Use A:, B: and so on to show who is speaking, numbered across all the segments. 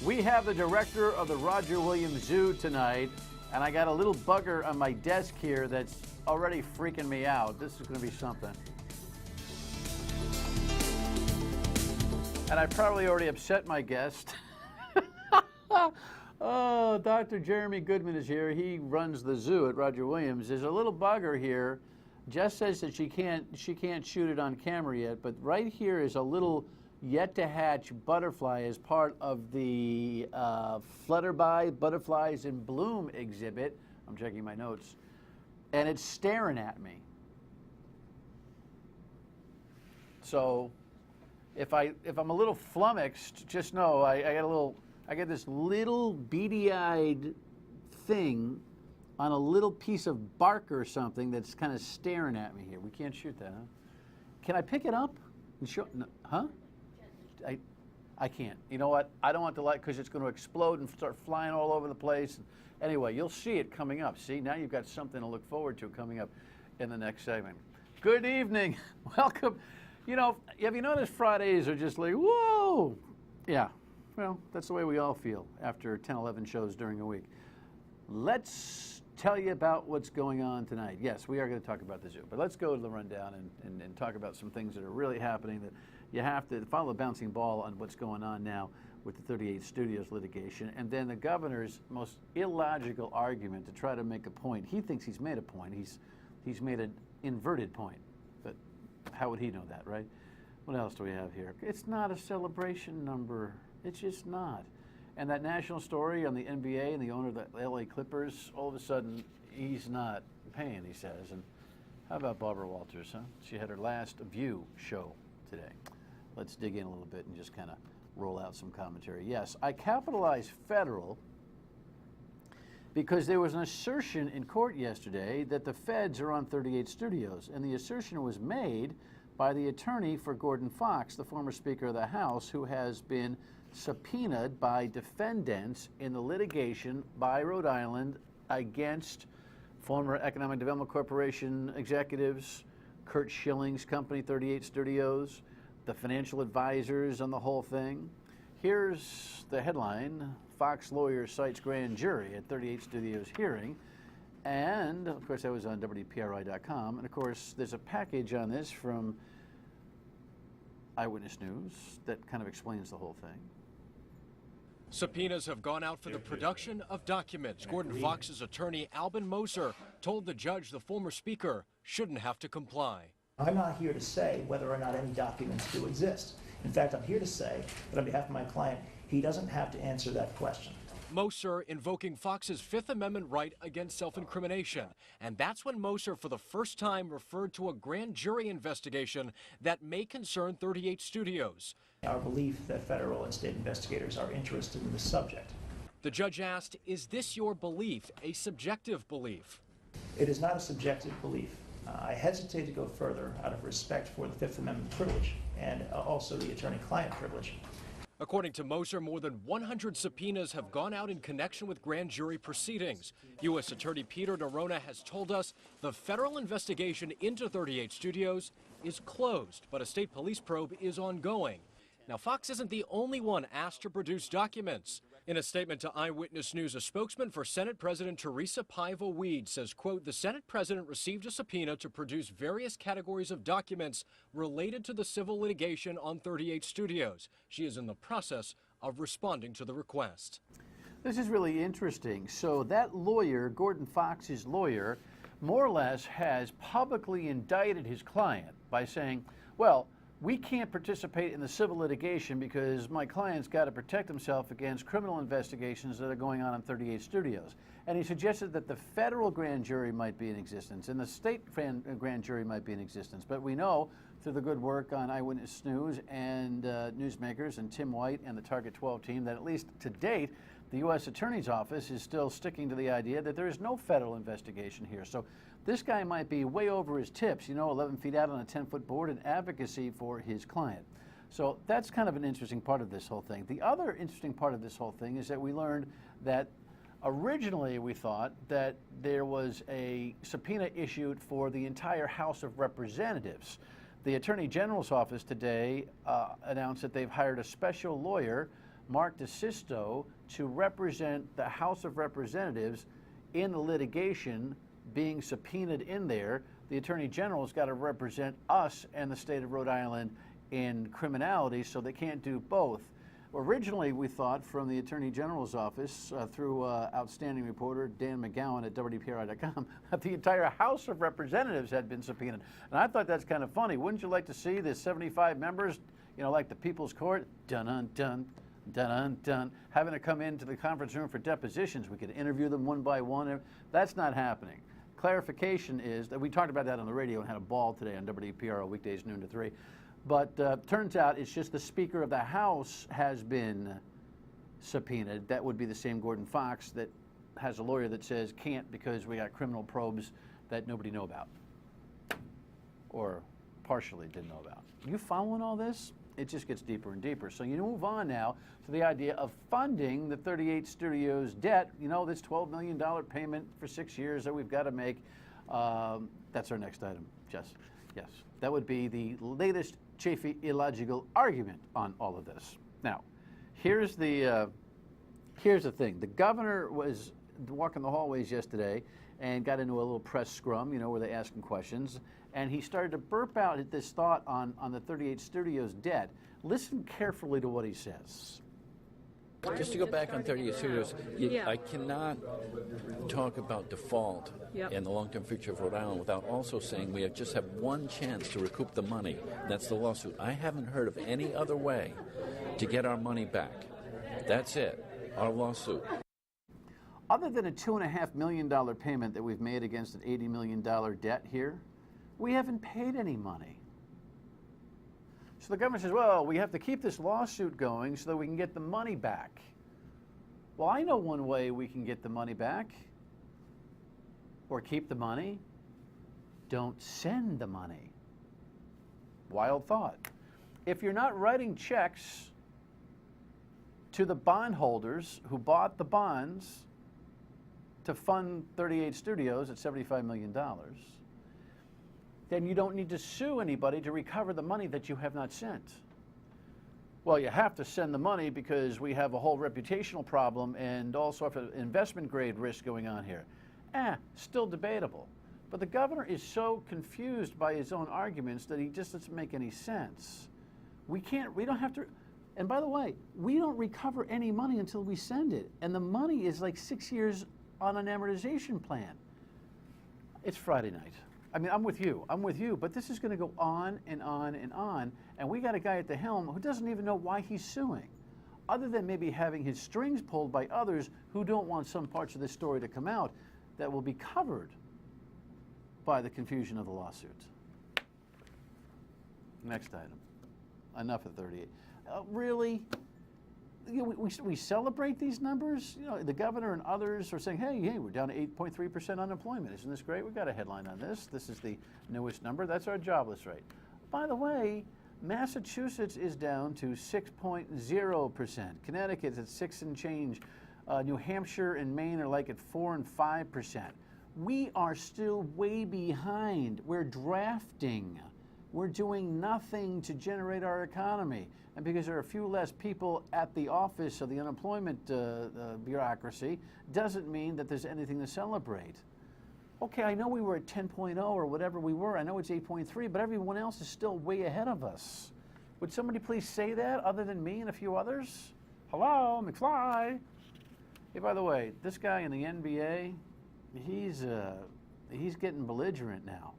A: We have the director of the Roger Williams Zoo tonight, and I got a little bugger on my desk here that's already freaking me out. This is going to be something. And I probably already upset my guest. Oh, Dr. Jeremy Goodman is here. He runs the zoo at Roger Williams. There's a little bugger here. Jess says that she can't shoot it on camera yet, but right here is a little yet-to-hatch butterfly as part of the Flutterby Butterflies in Bloom exhibit. I'm checking my notes. And it's staring at me. So if I'm a little flummoxed, just know I got this little beady-eyed thing on a little piece of bark or something that's kind of staring at me here. We can't shoot that, huh? Can I pick it up and show? No, huh? I can't. You know what? I don't want the light because it's going to explode and start flying all over the place. Anyway, you'll see it coming up. See, now you've got something to look forward to coming up in the next segment. Good evening. Welcome. You know, have you noticed Fridays are just like, whoa? Yeah. Well, that's the way we all feel after 10, 11 shows during a week. Let's tell you about what's going on tonight. Yes, we are going to talk about the zoo, but let's go to the rundown and talk about some things that are really happening that you have to follow the bouncing ball on what's going on now with the 38 Studios litigation, and then the governor's most illogical argument to try to make a point. He thinks he's made a point. He's made an inverted point, but how would he know that, right? What else do we have here? It's not a celebration number. It's just not. And that national story on the NBA and the owner of the LA Clippers, all of a sudden, he's not paying, he says. And how about Barbara Walters, huh? She had her last View show today. Let's dig in a little bit and just kind of roll out some commentary. Yes, I capitalized federal because there was an assertion in court yesterday that the feds are on 38 Studios. And the assertion was made by the attorney for Gordon Fox, the former Speaker of the House, who has been subpoenaed by defendants in the litigation by Rhode Island against former Economic Development Corporation executives, Curt Schilling's company, 38 Studios, the financial advisors on the whole thing. Here's the headline: Fox lawyer cites grand jury at 38 Studios hearing. And, of course, that was on WPRI.com. And, of course, there's a package on this from Eyewitness News that kind of explains the whole thing.
B: Subpoenas have gone out for the production of documents. Gordon Fox's attorney, Albin Moser, told the judge the former speaker shouldn't have to comply.
C: I'm not here to say whether or not any documents do exist. In fact, I'm here to say that on behalf of my client, he doesn't have to answer that question.
B: Moser invoking Fox's Fifth Amendment right against self-incrimination. And that's when Moser for the first time referred to a grand jury investigation that may concern 38 Studios.
C: Our belief that federal and state investigators are interested in the subject.
B: The judge asked, is this your belief, a subjective belief?
C: It is not a subjective belief. I hesitate to go further out of respect for the Fifth Amendment privilege and also the attorney-client privilege.
B: According to Moser, more than 100 subpoenas have gone out in connection with grand jury proceedings. U.S. Attorney Peter Nerona has told us the federal investigation into 38 Studios is closed, but a state police probe is ongoing. Now, Fox isn't the only one asked to produce documents. In a statement to Eyewitness News, a spokesman for Senate President Teresa Paiva Weed says, quote, the Senate President received a subpoena to produce various categories of documents related to the civil litigation on 38 Studios. She is in the process of responding to the request.
A: This is really interesting. So that lawyer, Gordon Fox's lawyer, more or less has publicly indicted his client by saying, well, we can't participate in the civil litigation because my client's got to protect himself against criminal investigations that are going on 38 Studios. And he suggested that the federal grand jury might be in existence and the state grand jury might be in existence. But we know through the good work on Eyewitness News and newsmakers and Tim White and the Target 12 team that at least to date, the U.S. Attorney's Office is still sticking to the idea that there is no federal investigation here. So this guy might be way over his tips, 11 feet out on a 10-foot board in advocacy for his client. So that's kind of an interesting part of this whole thing. The other interesting part of this whole thing is that we learned that originally we thought that there was a subpoena issued for the entire House of Representatives. The Attorney General's office today announced that they've hired a special lawyer Mark DeSisto to represent the House of Representatives in the litigation being subpoenaed in there. The Attorney General's got to represent us and the state of Rhode Island in criminality, so they can't do both. Originally, we thought from the Attorney General's office, through outstanding reporter Dan McGowan at WPRI.com, that the entire House of Representatives had been subpoenaed. And I thought that's kind of funny. Wouldn't you like to see the 75 members, you know, like the People's Court, dun-dun-dun, dun-dun-dun, having to come into the conference room for depositions? We could interview them one by one. That's not happening. Clarification is that we talked about that on the radio and had a ball today on WPRO, weekdays noon to 3. But turns out it's just the Speaker of the House has been subpoenaed. That would be the same Gordon Fox that has a lawyer that says can't because we got criminal probes that nobody know about or partially didn't know about. You following all this? It just gets deeper and deeper. So you move on now to the idea of funding the 38 Studios debt. You know, this $12 million payment for 6 years that we've got to make. That's our next item, Jess. Yes, that would be the latest Chafee illogical argument on all of this. Now, here's the thing. The governor was walking the hallways yesterday and got into a little press scrum, you know, where they ask him questions, and he started to burp out this thought on the 38 Studios debt. Listen carefully to what he says.
D: Just to go back on 38 Studios, I cannot talk about default and the long-term future of Rhode Island without also saying we just have one chance to recoup the money. That's the lawsuit. I haven't heard of any other way to get our money back. That's it, our lawsuit.
A: Other than a $2.5 million payment that we've made against an $80 million debt here, we haven't paid any money. So the government says, well, we have to keep this lawsuit going so that we can get the money back. Well, I know one way we can get the money back or keep the money. Don't send the money. Wild thought. If you're not writing checks to the bondholders who bought the bonds to fund 38 Studios at $75 million, then you don't need to sue anybody to recover the money that you have not sent. Well, you have to send the money because we have a whole reputational problem and also have an investment grade risk going on here. Still debatable. But the governor is so confused by his own arguments that he just doesn't make any sense. We don't have to, and by the way, we don't recover any money until we send it. And the money is like 6 years on an amortization plan. It's Friday night. I mean, I'm with you, but this is going to go on and on and on, and we got a guy at the helm who doesn't even know why he's suing, other than maybe having his strings pulled by others who don't want some parts of this story to come out that will be covered by the confusion of the lawsuit. Next item. Enough of 38. Really? You know, we celebrate these numbers. You know, the governor and others are saying, hey, we're down to 8.3% unemployment. Isn't this great? We've got a headline on this. This is the newest number. That's our jobless rate. By the way, Massachusetts is down to 6.0%. Connecticut's at 6 and change. New Hampshire and Maine are like at 4 and 5%. We are still way behind. We're drafting. We're doing nothing to generate our economy. And because there are a few less people at the office of the unemployment bureaucracy, doesn't mean that there's anything to celebrate. Okay, I know we were at 10.0 or whatever we were. I know it's 8.3, but everyone else is still way ahead of us. Would somebody please say that other than me and a few others? Hello, McFly. Hey, by the way, this guy in the NBA, he's getting belligerent now.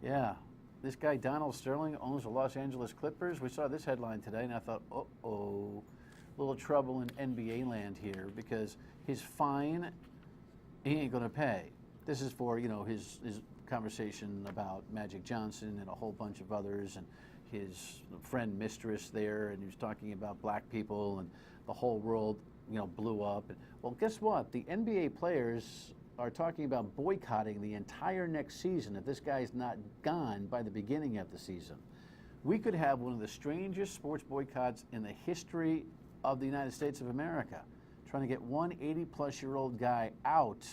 A: Yeah. This guy, Donald Sterling, owns the Los Angeles Clippers. We saw this headline today, and I thought, uh-oh, little trouble in NBA land here because his fine, he ain't going to pay. This is for, you know, his conversation about Magic Johnson and a whole bunch of others and his friend mistress there, and he was talking about black people and the whole world, you know, blew up. Well, guess what? The NBA players are talking about boycotting the entire next season if this guy's not gone by the beginning of the season. We could have one of the strangest sports boycotts in the history of the United States of America, trying to get one 80-plus-year-old guy out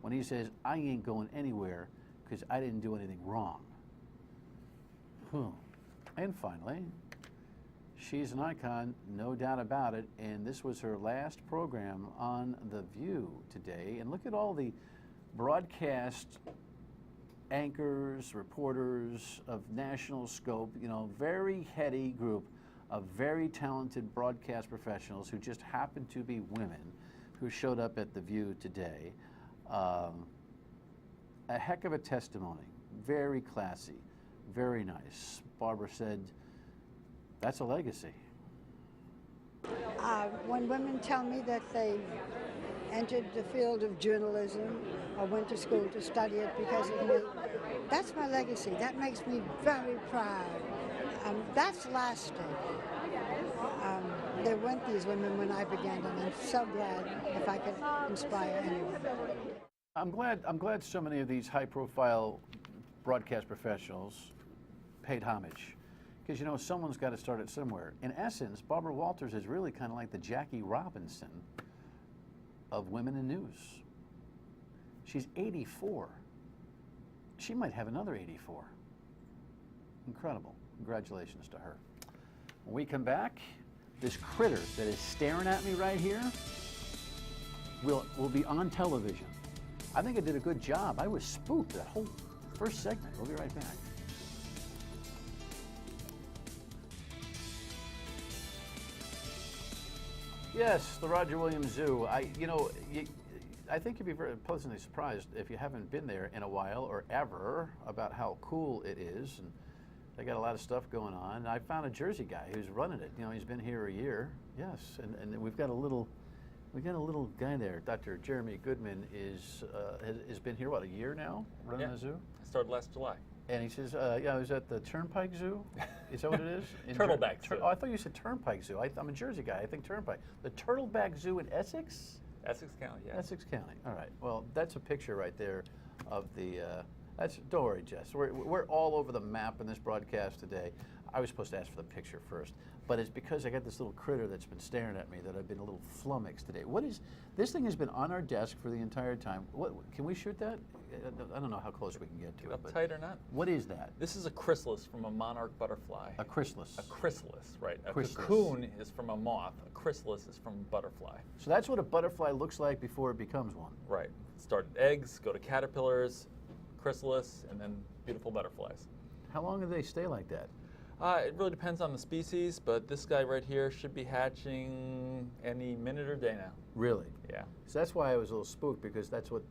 A: when he says, I ain't going anywhere because I didn't do anything wrong. And finally, She's an icon, no doubt about it, and this was her last program on The View today. And look at all the broadcast anchors, reporters of national scope, you know, very heady group of very talented broadcast professionals who just happen to be women who showed up at The View today. A heck of a testimony, very classy, very nice. Barbara said, that's a legacy.
E: When women tell me that they entered the field of journalism or went to school to study it because of me, that's my legacy. That makes me very proud. That's lasting. There weren't these women when I began, and I'm so glad if I could inspire anyone.
A: I'm glad so many of these high-profile broadcast professionals paid homage, because you know someone's got to start it somewhere. In essence, Barbara Walters is really kind of like the Jackie Robinson of women in news. She's 84. She might have another 84. Incredible. Congratulations to her. When we come back, this critter that is staring at me right here will be on television. I think I did a good job. I was spooked that whole first segment. We'll be right back. Yes, the Roger Williams Zoo. I think you'd be very pleasantly surprised if you haven't been there in a while or ever about how cool it is. And they got a lot of stuff going on. And I found a Jersey guy who's running it. You know, he's been here a year. Yes, and we've got a little guy there. Dr. Jeremy Goodman has been here, what, a year now, running the zoo?
F: I started last July.
A: And he says, I was at the Turnpike Zoo. Is that what it is?
F: Turtleback Zoo.
A: Oh, I thought you said Turnpike Zoo. I'm a Jersey guy. I think Turnpike. The Turtleback Zoo in Essex?
F: Essex County, yeah.
A: Essex County. All right. Well, that's a picture right there of the. Don't worry, Jess. We're all over the map in this broadcast today. I was supposed to ask for the picture first, but it's because I got this little critter that's been staring at me that I've been a little flummoxed today. What is this thing? Has been on our desk for the entire time. What can we shoot that? I don't know how close we can get to it. But
F: Uptight or not?
A: what is that?
F: This is a chrysalis from a monarch butterfly.
A: A chrysalis.
F: A chrysalis, right. A
A: Chrysalis.
F: cocoon is from a moth. A chrysalis is from a butterfly.
A: So that's what a butterfly looks like before it becomes one.
F: Right. Started eggs, go to caterpillars, chrysalis, and then beautiful butterflies.
A: How long do they stay like that?
F: It really depends on the species, but this guy right here should be hatching any minute or day now.
A: Really?
F: Yeah.
A: So that's why I was a little spooked, because that's what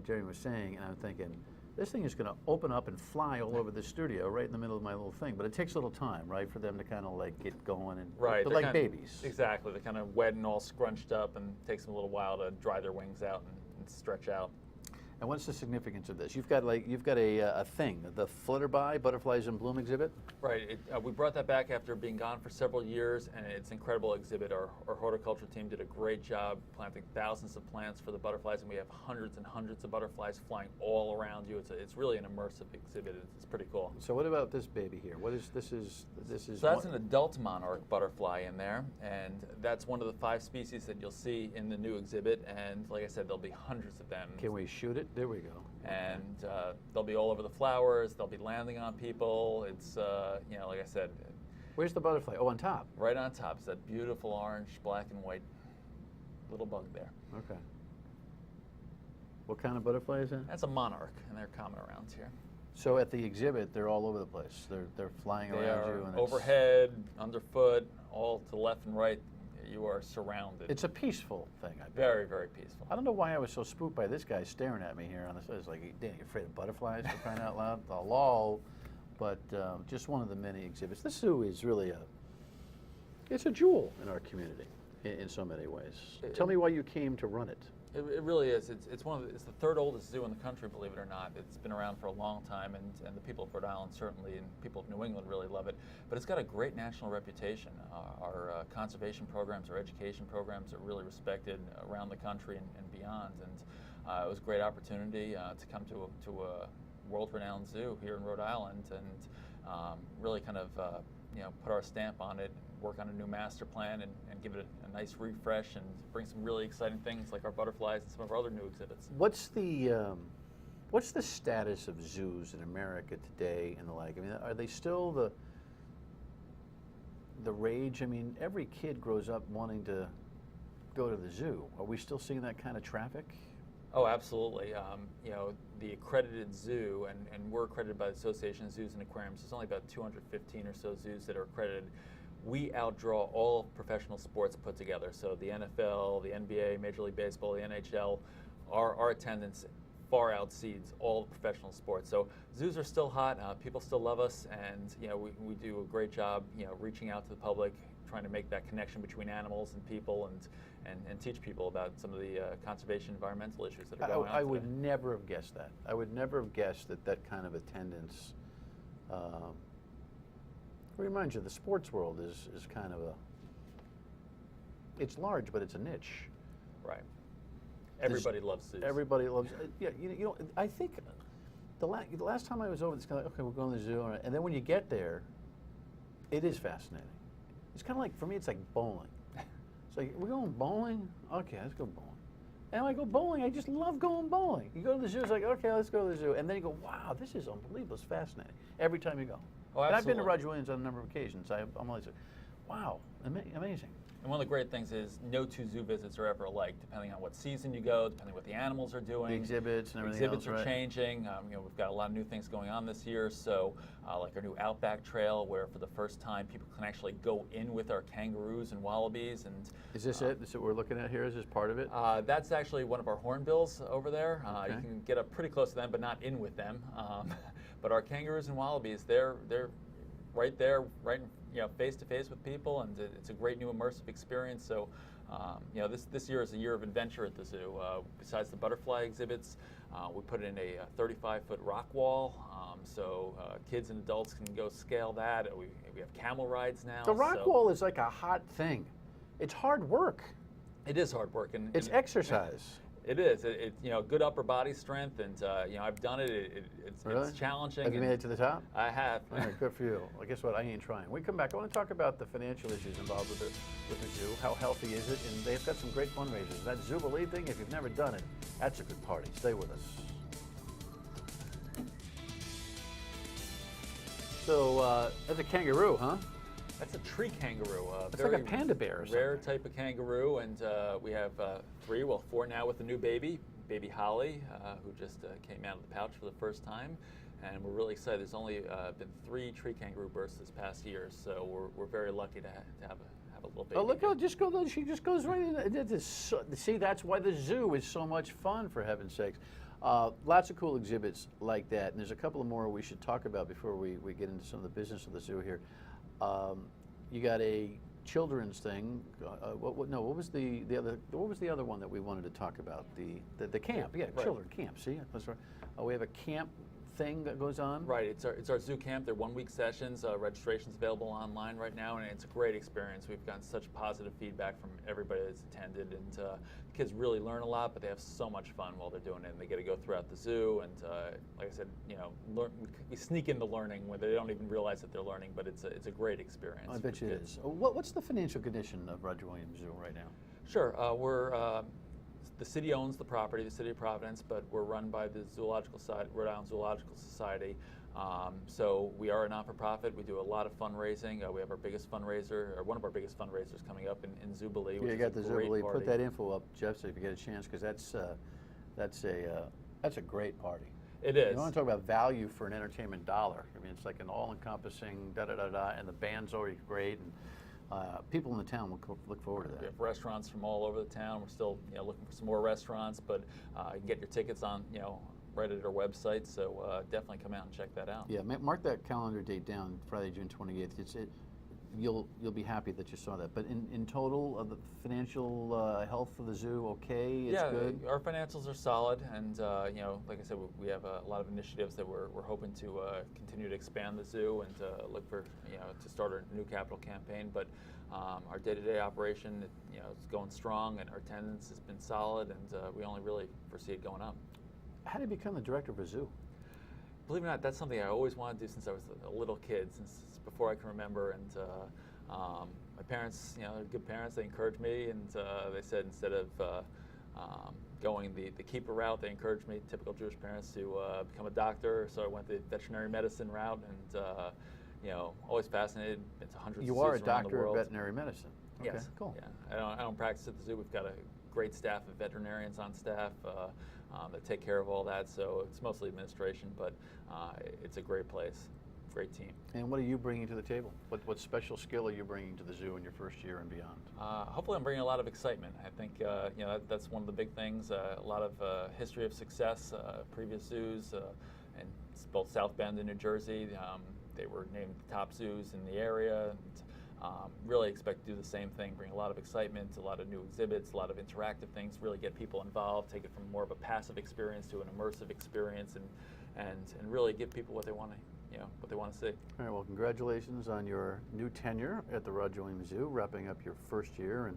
A: Jeremy was saying, and I'm thinking, this thing is going to open up and fly all over the studio right in the middle of my little thing. But it takes a little time, right, for them to kind of like get going and
F: Right.
A: But
F: they're
A: like
F: kinda-
A: babies.
F: Exactly. They're kind of wet and all scrunched up, and it takes them a little while to dry their wings out and stretch out.
A: And what's the significance of this? You've got a thing, the Flutterby Butterflies in Bloom exhibit.
F: Right. We brought that back after being gone for several years, and it's an incredible exhibit. Our horticulture team did a great job planting thousands of plants for the butterflies, and we have hundreds and hundreds of butterflies flying all around you. It's really an immersive exhibit. It's pretty cool.
A: So what about this baby here? What is this? Is
F: So that's an adult monarch butterfly in there, and that's one of the 5 species that you'll see in the new exhibit. And like I said, there'll be hundreds of them.
A: Can we shoot it? There we go.
F: And they'll be all over the flowers. They'll be landing on people. It's like I said,
A: Where's the butterfly? Oh, on top.
F: right on top is that beautiful orange, black and white little bug there.
A: Okay. What kind of butterfly is that?
F: That's a monarch, and they're common around here.
A: So at the exhibit, they're all over the place. They're flying
F: They
A: around
F: are
A: you. And
F: overhead, underfoot, all to left and right. You are surrounded.
A: It's a peaceful thing, I bet.
F: very, very peaceful.
A: I don't know why I was so spooked by this guy staring at me here on the side. It's like, Dan, you afraid of butterflies for crying out loud? Hello. But just one of the many exhibits. This zoo is really it's a jewel in our community in so many ways. Tell me why you came to run it.
F: It really is. It's the 3rd oldest zoo in the country, believe it or not. It's been around for a long time, and the people of Rhode Island certainly, and people of New England really love it. But it's got a great national reputation. Our conservation programs, our education programs are really respected around the country and beyond. And it was a great opportunity to come to a world-renowned zoo here in Rhode Island, and really kind of put our stamp on it, work on a new master plan, and give it a nice refresh, and bring some really exciting things like our butterflies and some of our other new exhibits.
A: What's the status of zoos in America today and the like? I mean, are they still the rage? I mean, every kid grows up wanting to go to the zoo. Are we still seeing that kind of traffic?
F: Oh, absolutely. You know, the accredited zoo, and we're accredited by the Association of Zoos and Aquariums. There's only about 215 or so zoos that are accredited. We outdraw all professional sports put together. So the NFL, the NBA, Major League Baseball, the NHL, our attendance far exceeds all the professional sports. So zoos are still hot. People still love us, and you know, we do a great job, you know, reaching out to the public, trying to make that connection between animals and people, and teach people about some of the conservation environmental issues that are going on
A: I
F: today.
A: would never have guessed that. I would never have guessed that kind of attendance. Reminds you, the sports world is kind of it's large, but it's a niche.
F: Right. Everybody loves zoos.
A: Everybody loves. Yeah, you know. I think the last time I was over, it's kind of like, okay, we're going to the zoo, and then when you get there, it is fascinating. It's kind of like, for me, it's like bowling. It's like, we're going bowling? Okay, let's go bowling. And when I go bowling, I just love going bowling. You go to the zoo, it's like, okay, let's go to the zoo. And then you go, wow, this is unbelievable. It's fascinating. Every time you go.
F: Oh,
A: and I've been to
F: absolutely.
A: Roger Williams on a number of occasions. I'm always like, wow, amazing.
F: And one of the great things is no two zoo visits are ever alike, depending on what season you go, depending on what the animals are doing.
A: The exhibits and everything
F: Exhibits
A: else,
F: are
A: right?
F: changing. You know, we've got a lot of new things going on this year. So, like our new Outback Trail, where for the first time people can actually go in with our kangaroos and wallabies. And
A: Is this it? Is it what we're looking at here? Is this part of it?
F: that's actually one of our hornbills over there.
A: Okay.
F: You can get up pretty close to them, but not in with them. But our kangaroos and wallabies, they're right there, right in, you know, face to face with people, and it's a great new immersive experience. So, you know, this year is a year of adventure at the zoo. Besides the butterfly exhibits, we put in a 35-foot rock wall, so kids and adults can go scale that. We have camel rides now.
A: The rock
F: so
A: wall is like a hot thing. It's hard work.
F: It is hard work, and
A: It's exercise.
F: It is. It you know, good upper body strength, and you know, I've done it.
A: Really?
F: It's challenging.
A: Have you
F: and
A: made it to the top?
F: I have.
A: All right, good for you. Well, guess what? I ain't trying. When we come back, I want to talk about the financial issues involved with the zoo. How healthy is it? And they've got some great fundraisers. That Zubilee thing, if you've never done it, that's a good party. Stay with us. So that's a kangaroo, huh?
F: That's a tree kangaroo.
A: It's like a panda bear or something.
F: Rare type of kangaroo, and we have 4 now with the new baby Holly, who just came out of the pouch for the first time, and we're really excited. There's only been 3 tree kangaroo births this past year, so we're very lucky to have a little baby.
A: Oh, look how she just goes right in. See, that's why the zoo is so much fun, for heaven's sakes. Lots of cool exhibits like that, and there's a couple of more we should talk about before we get into some of the business of the zoo here. You got a children's thing. What was the other one that we wanted to talk about? The camp. Yeah,
F: Right.
A: children camp. See, that's right. We have a camp thing that goes on.
F: Right, it's our zoo camp. They're 1-week sessions. Registration's available online right now, and it's a great experience. We've gotten such positive feedback from everybody that's attended, and the kids really learn a lot, but they have so much fun while they're doing it. And they get to go throughout the zoo, and like I said, you know, we sneak into learning where they don't even realize that they're learning, but it's a great experience.
A: I bet you it is. What's the financial condition of Roger Williams Zoo right now?
F: Sure, we're the city owns the property, the city of Providence, but we're run by the Rhode Island Zoological Society. So we are a not-for-profit. We do a lot of fundraising. We have our biggest fundraiser, or one of our biggest fundraisers, coming up in Zubilee.
A: You got the Zubilee.
F: Party.
A: Put that info up, Jeff, so if you get a chance, because that's a great party.
F: It is.
A: You want to talk about value for an entertainment dollar? I mean, it's like an all-encompassing da-da-da-da, and the band's already great, and people in the town will look forward to that.
F: We have restaurants from all over the town. We're still, you know, looking for some more restaurants, but you can get your tickets on, you know, right at our website. So definitely come out and check that out.
A: Yeah, mark that calendar date down, Friday, June 28th. You'll be happy that you saw that. But in total, the financial health of the zoo, okay? It's good?
F: Our financials are solid, and you know, like I said, we have a lot of initiatives that we're hoping to continue to expand the zoo and look for, you know, to start a new capital campaign. But our day-to-day operation, you know, is going strong, and our attendance has been solid, and we only really foresee it going up.
A: How did you become the director of a zoo?
F: Believe it or not, that's something I always wanted to do since I was a little kid, since before I can remember. And my parents, you know, they're good parents. They encouraged me, and they said instead of going the keeper route, they encouraged me, typical Jewish parents, to become a doctor. So I went the veterinary medicine route, and always fascinated. Been to hundreds
A: You
F: of
A: are a
F: zoos around the
A: doctor of
F: world.
A: veterinary medicine. Okay,
F: Yes.
A: cool.
F: Yeah. I don't practice at the zoo. We've got a great staff of veterinarians on staff that take care of all that. So it's mostly administration, but it's a great place, great team.
A: And what are you bringing to the table? What special skill are you bringing to the zoo in your first year and beyond?
F: Hopefully I'm bringing a lot of excitement. I think that's one of the big things. A lot of history of success, previous zoos, and both South Bend and New Jersey. They were named top zoos in the area. And, really expect to do the same thing, bring a lot of excitement, a lot of new exhibits, a lot of interactive things, really get people involved, take it from more of a passive experience to an immersive experience, and really give people what they want to see.
A: All right, well, congratulations on your new tenure at the Roger Williams Zoo, wrapping up your first year, and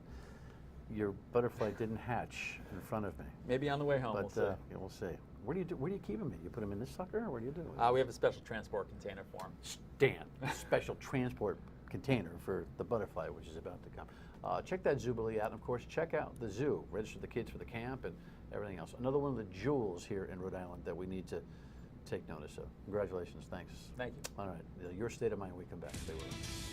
A: your butterfly didn't hatch in front of me.
F: Maybe on the way home,
A: But
F: we'll see.
A: yeah, we'll see. Where do you keep him? You put him in this sucker, or what do you do?
F: We have a special transport container for him.
A: Stan, a special transport container for the butterfly, which is about to come. Check that Zoobilee out, and of course, check out the zoo. Register the kids for the camp and everything else. Another one of the jewels here in Rhode Island that we need to take notice of. Congratulations, thanks.
F: Thank you.
A: All right, your state of mind when we come back. Stay with us.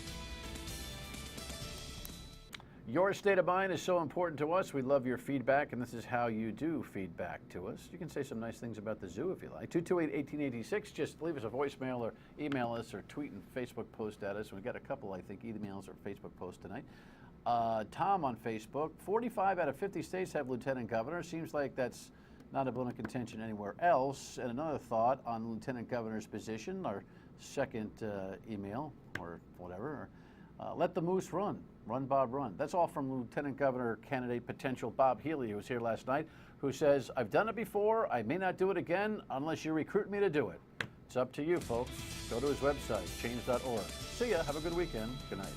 A: Your state of mind is so important to us. We love your feedback, and this is how you do feedback to us. You can say some nice things about the zoo if you like. 228-1886. Just leave us a voicemail or email us or tweet and Facebook post at us. We've got a couple, I think, emails or Facebook posts tonight. Tom on Facebook. 45 out of 50 states have lieutenant governor. Seems like that's not a bone of contention anywhere else. And another thought on lieutenant governor's position, our second email or whatever. Let the moose run. Run, Bob, run. That's all from Lieutenant Governor candidate potential Bob Healy, who was here last night, who says, I've done it before. I may not do it again unless you recruit me to do it. It's up to you, folks. Go to his website, change.org. See ya. Have a good weekend. Good night.